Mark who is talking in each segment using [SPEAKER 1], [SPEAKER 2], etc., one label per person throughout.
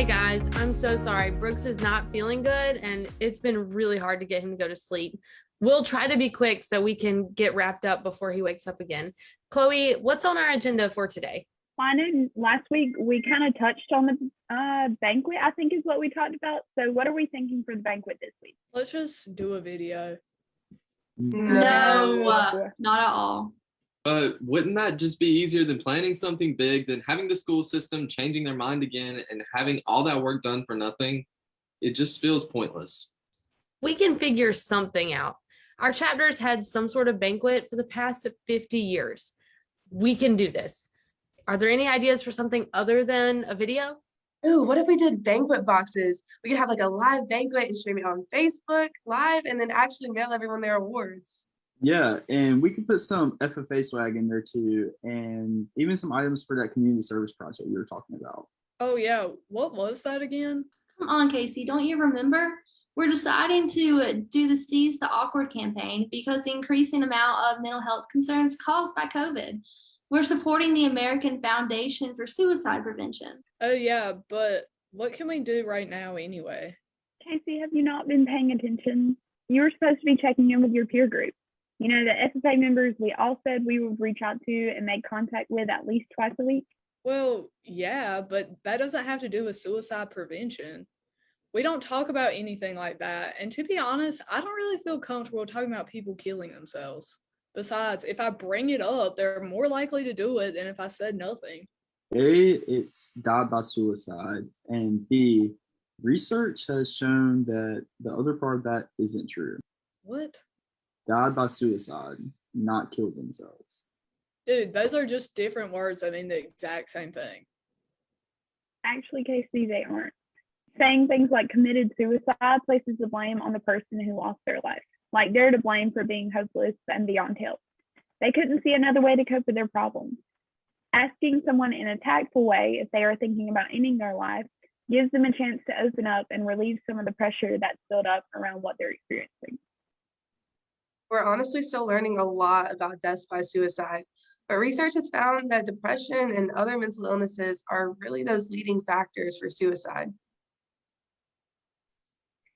[SPEAKER 1] Hey guys, I'm so sorry. Brooks is not feeling good and it's been really hard to get him to go to sleep. We'll try to be quick so we can get wrapped up before he wakes up again. Chloe, what's on our agenda for today?
[SPEAKER 2] I know last week we kind of touched on the banquet, I think is what we talked about. So what are we thinking for the banquet this week?
[SPEAKER 3] Let's just do a video.
[SPEAKER 4] No, not at all.
[SPEAKER 5] Wouldn't that just be easier than planning something big, than having the school system changing their mind again and having all that work done for nothing? It just feels pointless.
[SPEAKER 1] We can figure something out. Our chapter's had some sort of banquet for the past 50 years. We can do this. Are there any ideas for something other than a video?
[SPEAKER 4] Ooh, what if we did banquet boxes? We could have like a live banquet and stream it on Facebook live and then actually mail everyone their awards.
[SPEAKER 6] Yeah, and we could put some FFA swag in there too, and even some items for that community service project we were talking about.
[SPEAKER 3] Oh yeah, what was that again?
[SPEAKER 7] Come on, Casey, don't you remember? We're deciding to do the Seize the Awkward campaign because the increasing amount of mental health concerns caused by COVID. We're supporting the American Foundation for Suicide Prevention.
[SPEAKER 3] Oh yeah, but what can we do right now anyway?
[SPEAKER 2] Casey, have you not been paying attention? You were supposed to be checking in with your peer group. You know, the FFA members we all said we would reach out to and make contact with at least twice a week.
[SPEAKER 3] Well, yeah, but that doesn't have to do with suicide prevention. We don't talk about anything like that. And to be honest, I don't really feel comfortable talking about people killing themselves. Besides, if I bring it up, they're more likely to do it than if I said nothing.
[SPEAKER 6] A, it's died by suicide, and B, research has shown that the other part of that isn't true.
[SPEAKER 3] What?
[SPEAKER 6] Died by suicide, not killed themselves.
[SPEAKER 3] Dude, those are just different words that mean the exact same thing.
[SPEAKER 2] Actually, Casey, they aren't. Saying things like committed suicide places the blame on the person who lost their life. Like they're to blame for being hopeless and beyond help. They couldn't see another way to cope with their problems. Asking someone in a tactful way if they are thinking about ending their life gives them a chance to open up and relieve some of the pressure that's built up around what they're experiencing.
[SPEAKER 4] We're honestly still learning a lot about deaths by suicide, but research has found that depression and other mental illnesses are really those leading factors for suicide.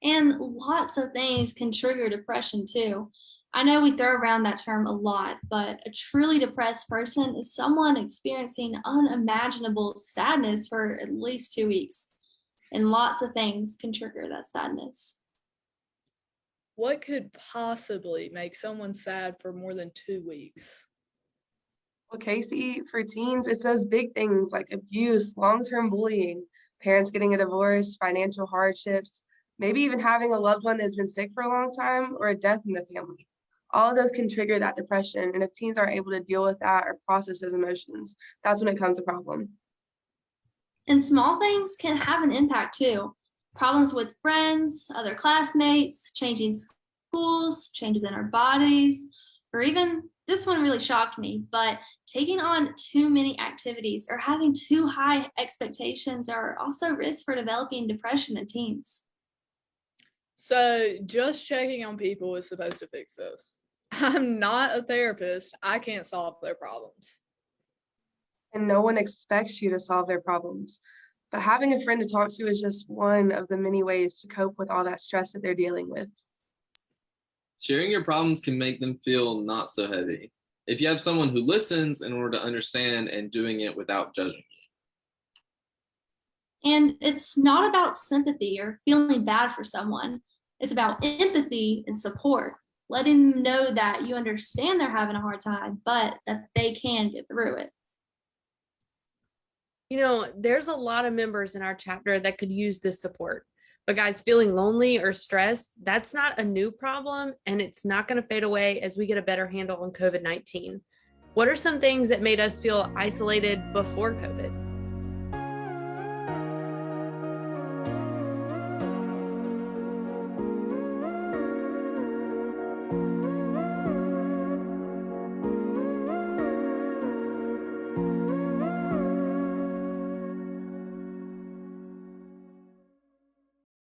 [SPEAKER 7] And lots of things can trigger depression too. I know we throw around that term a lot, but a truly depressed person is someone experiencing unimaginable sadness for at least 2 weeks. And lots of things can trigger that sadness.
[SPEAKER 3] What could possibly make someone sad for more than 2 weeks?
[SPEAKER 4] Well, Casey, for teens, it's those big things like abuse, long-term bullying, parents getting a divorce, financial hardships, maybe even having a loved one that's been sick for a long time or a death in the family. All of those can trigger that depression. And if teens aren't able to deal with that or process those emotions, that's when it becomes a problem.
[SPEAKER 7] And small things can have an impact too. Problems with friends, other classmates, changing schools, changes in our bodies, or even, this one really shocked me, but taking on too many activities or having too high expectations are also risks for developing depression in teens.
[SPEAKER 3] So just checking on people is supposed to fix this. I'm not a therapist. I can't solve their problems.
[SPEAKER 4] And no one expects you to solve their problems. But having a friend to talk to is just one of the many ways to cope with all that stress that they're dealing with.
[SPEAKER 5] Sharing your problems can make them feel not so heavy. If you have someone who listens in order to understand and doing it without judging you.
[SPEAKER 7] And it's not about sympathy or feeling bad for someone. It's about empathy and support, letting them know that you understand they're having a hard time, but that they can get through it.
[SPEAKER 1] You know, there's a lot of members in our chapter that could use this support. But guys, feeling lonely or stressed, that's not a new problem, and it's not going to fade away as we get a better handle on COVID-19. What are some things that made us feel isolated before COVID?